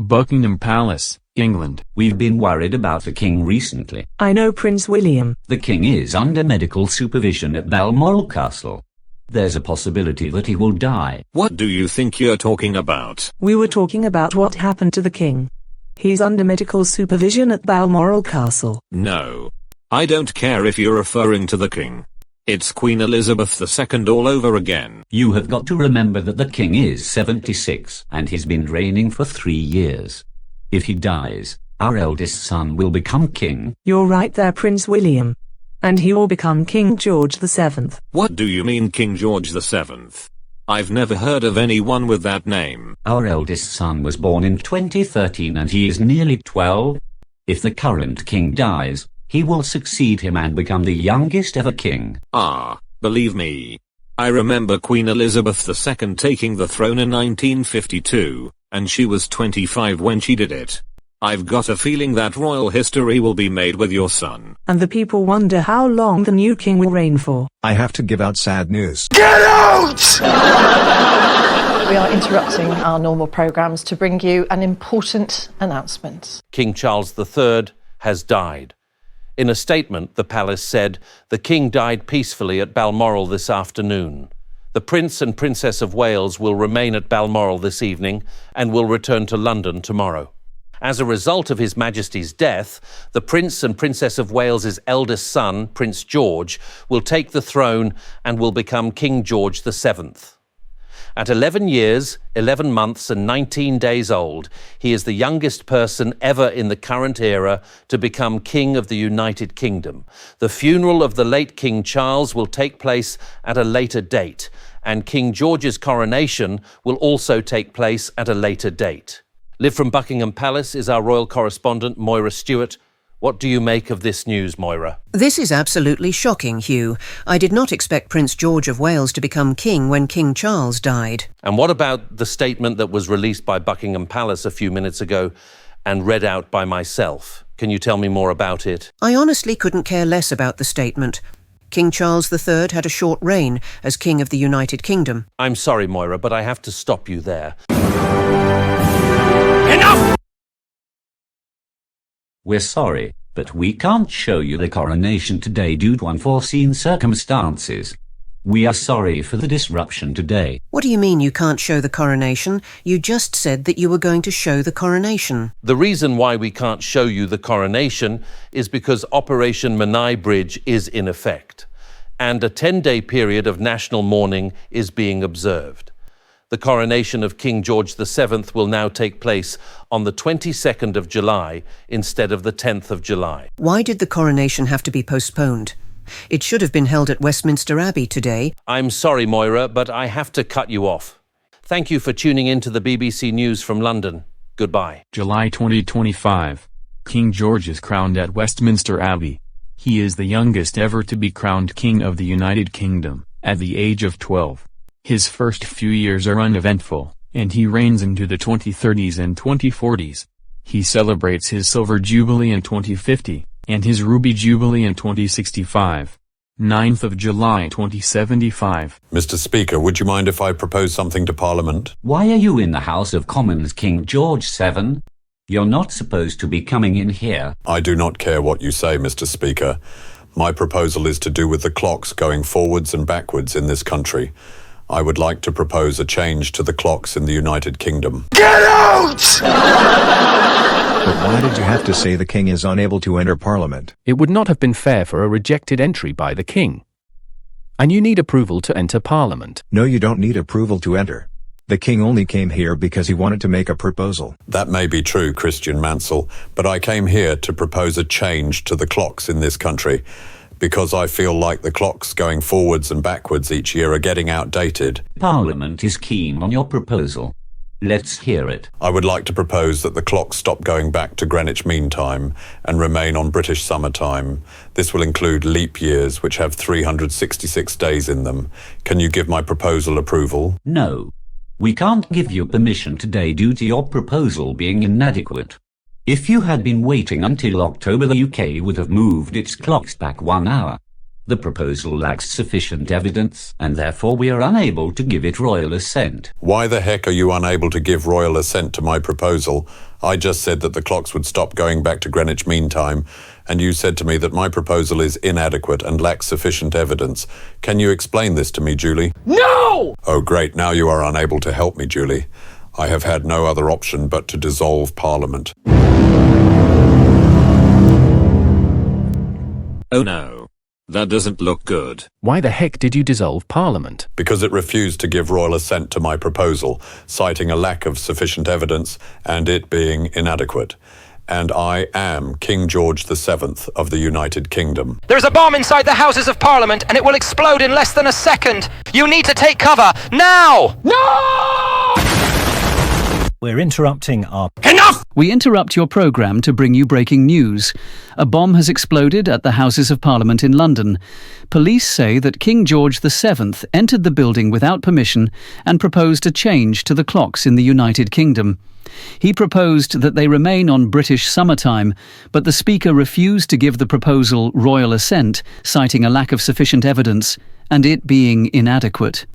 Buckingham Palace, England. We've been worried about the King recently. I know Prince William. The King is under medical supervision at Balmoral Castle. There's a possibility that he will die. What do you think you're talking about? We were talking about what happened to the King. He's under medical supervision at Balmoral Castle. No. I don't care if you're referring to the King. It's Queen Elizabeth II all over again. You have got to remember that the King is 76 and he's been reigning for 3 years. If he dies, our eldest son will become king. You're right there, Prince William. And he will become King George VII. What do you mean King George VII? I've never heard of anyone with that name. Our eldest son was born in 2013 and he is nearly 12. If the current king dies, he will succeed him and become the youngest ever king. Believe me. I remember Queen Elizabeth II taking the throne in 1952, and she was 25 when she did it. I've got a feeling that royal history will be made with your son. And the people wonder how long the new king will reign for. I have to give out sad news. Get out! We are interrupting our normal programmes to bring you an important announcement. King Charles III has died. In a statement, the palace said, "The King died peacefully at Balmoral this afternoon. The Prince and Princess of Wales will remain at Balmoral this evening and will return to London tomorrow." As a result of His Majesty's death, the Prince and Princess of Wales's eldest son, Prince George, will take the throne and will become King George VII. At 11 years, 11 months and 19 days old, he is the youngest person ever in the current era to become King of the United Kingdom. The funeral of the late King Charles will take place at a later date, and King George's coronation will also take place at a later date. Live from Buckingham Palace is our royal correspondent, Moira Stewart. What do you make of this news, Moira? This is absolutely shocking, Hugh. I did not expect Prince George of Wales to become king when King Charles died. And what about the statement that was released by Buckingham Palace a few minutes ago and read out by myself? Can you tell me more about it? I honestly couldn't care less about the statement. King Charles III had a short reign as King of the United Kingdom. I'm sorry, Moira, but I have to stop you there. Enough! We're sorry, but we can't show you the coronation today due to unforeseen circumstances. We are sorry for the disruption today. What do you mean you can't show the coronation? You just said that you were going to show the coronation. The reason why we can't show you the coronation is because Operation Menai Bridge is in effect, and a 10-day period of national mourning is being observed. The coronation of King George VII will now take place on the 22nd of July instead of the 10th of July. Why did the coronation have to be postponed? It should have been held at Westminster Abbey today. I'm sorry, Moira, but I have to cut you off. Thank you for tuning in to the BBC News from London. Goodbye. July 2025. King George is crowned at Westminster Abbey. He is the youngest ever to be crowned King of the United Kingdom, at the age of 12. His first few years are uneventful, and he reigns into the 2030s and 2040s. He celebrates his Silver Jubilee in 2050, and his Ruby Jubilee in 2065. 9th of July 2075. Mr. Speaker, would you mind if I propose something to Parliament? Why are you in the House of Commons, King George VII? You're not supposed to be coming in here. I do not care what you say, Mr. Speaker. My proposal is to do with the clocks going forwards and backwards in this country. I would like to propose a change to the clocks in the United Kingdom. Get out! But why did you have to say the king is unable to enter Parliament? It would not have been fair for a rejected entry by the king. And you need approval to enter Parliament. No, you don't need approval to enter. The king only came here because he wanted to make a proposal. That may be true, Christian Mansell, but I came here to propose a change to the clocks in this country, because I feel like the clocks going forwards and backwards each year are getting outdated. Parliament is keen on your proposal. Let's hear it. I would like to propose that the clocks stop going back to Greenwich Mean Time and remain on British Summer Time. This will include leap years, which have 366 days in them. Can you give my proposal approval? No. We can't give you permission today due to your proposal being inadequate. If you had been waiting until October, the UK would have moved its clocks back 1 hour. The proposal lacks sufficient evidence, and therefore we are unable to give it royal assent. Why the heck are you unable to give royal assent to my proposal? I just said that the clocks would stop going back to Greenwich Mean Time, and you said to me that my proposal is inadequate and lacks sufficient evidence. Can you explain this to me, Julie? No! Oh, great. Now you are unable to help me, Julie. I have had no other option but to dissolve Parliament. Oh no. That doesn't look good. Why the heck did you dissolve Parliament? Because it refused to give royal assent to my proposal, citing a lack of sufficient evidence and it being inadequate. And I am King George VII of the United Kingdom. There's a bomb inside the Houses of Parliament and it will explode in less than a second. You need to take cover, now! No! We're interrupting our... Enough! We interrupt your programme to bring you breaking news. A bomb has exploded at the Houses of Parliament in London. Police say that King George VII entered the building without permission and proposed a change to the clocks in the United Kingdom. He proposed that they remain on British summertime, but the Speaker refused to give the proposal royal assent, citing a lack of sufficient evidence and it being inadequate.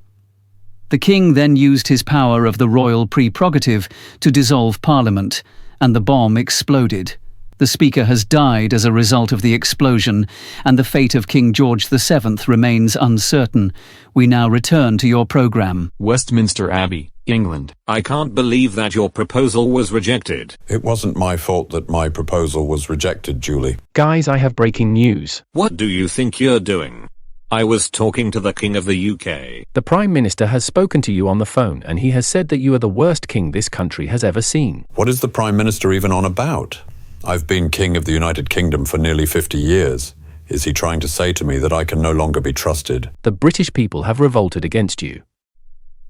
The King then used his power of the royal prerogative to dissolve Parliament, and the bomb exploded. The Speaker has died as a result of the explosion, and the fate of King George VII remains uncertain. We now return to your programme. Westminster Abbey, England. I can't believe that your proposal was rejected. It wasn't my fault that my proposal was rejected, Julie. Guys, I have breaking news. What do you think you're doing? I was talking to the King of the UK. The Prime Minister has spoken to you on the phone and he has said that you are the worst king this country has ever seen. What is the Prime Minister even on about? I've been King of the United Kingdom for nearly 50 years. Is he trying to say to me that I can no longer be trusted? The British people have revolted against you.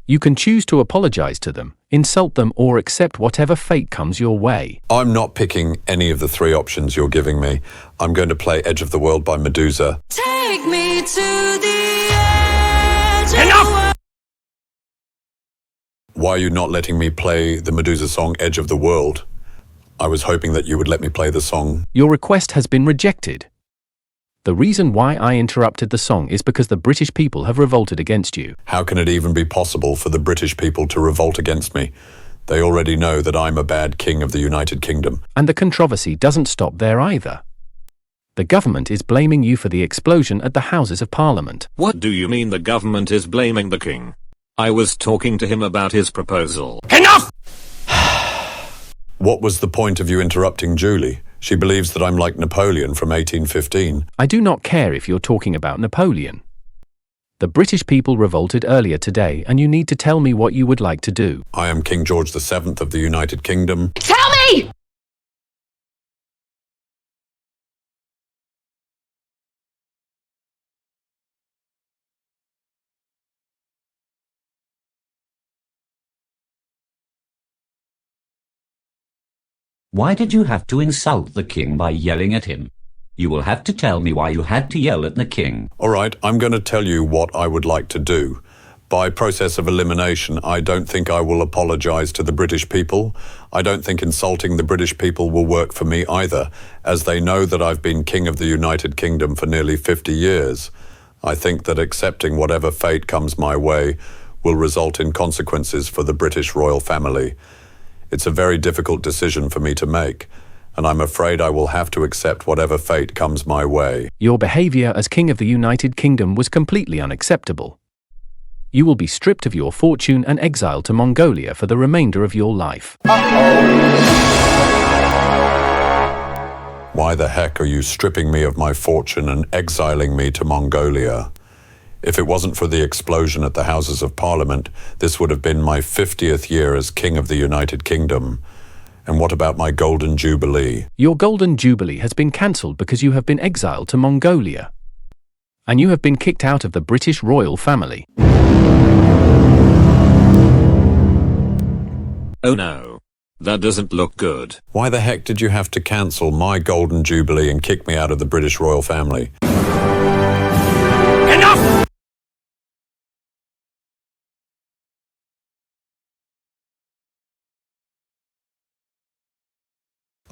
You can choose to apologise to them, insult them, or accept whatever fate comes your way. I'm not picking any of the three options you're giving me. I'm going to play Edge of the World by Medusa. Take me to the edge. Enough! Why are you not letting me play the Medusa song Edge of the World? I was hoping that you would let me play the song. Your request has been rejected. The reason why I interrupted the song is because the British people have revolted against you. How can it even be possible for the British people to revolt against me? They already know that I'm a bad king of the United Kingdom. And the controversy doesn't stop there either. The government is blaming you for the explosion at the Houses of Parliament. What do you mean the government is blaming the king? I was talking to him about his proposal. Enough! What was the point of you interrupting Julie? She believes that I'm like Napoleon from 1815. I do not care if you're talking about Napoleon. The British people revolted earlier today, and you need to tell me what you would like to do. I am King George VII of the United Kingdom. Tell me! Why did you have to insult the king by yelling at him? You will have to tell me why you had to yell at the king. All right, I'm going to tell you what I would like to do. By process of elimination, I don't think I will apologise to the British people. I don't think insulting the British people will work for me either, as they know that I've been King of the United Kingdom for nearly 50 years. I think that accepting whatever fate comes my way will result in consequences for the British royal family. It's a very difficult decision for me to make, and I'm afraid I will have to accept whatever fate comes my way. Your behaviour as King of the United Kingdom was completely unacceptable. You will be stripped of your fortune and exiled to Mongolia for the remainder of your life. Why the heck are you stripping me of my fortune and exiling me to Mongolia? If it wasn't for the explosion at the Houses of Parliament, this would have been my 50th year as King of the United Kingdom. And what about my Golden Jubilee? Your Golden Jubilee has been cancelled because you have been exiled to Mongolia. And you have been kicked out of the British royal family. Oh no. That doesn't look good. Why the heck did you have to cancel my Golden Jubilee and kick me out of the British royal family? Enough!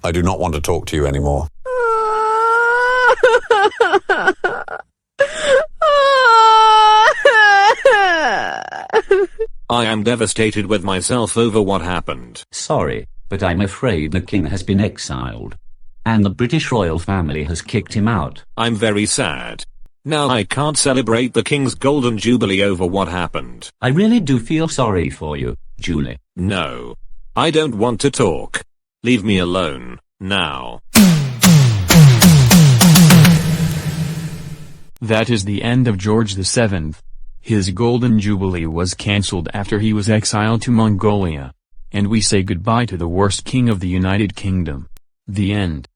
I do not want to talk to you anymore. I am devastated with myself over what happened. Sorry, but I'm afraid the king has been exiled. And the British royal family has kicked him out. I'm very sad. Now I can't celebrate the king's golden jubilee over what happened. I really do feel sorry for you, Julie. No. I don't want to talk. Leave me alone, now. That is the end of George VII. His golden jubilee was cancelled after he was exiled to Mongolia. And we say goodbye to the worst king of the United Kingdom. The end.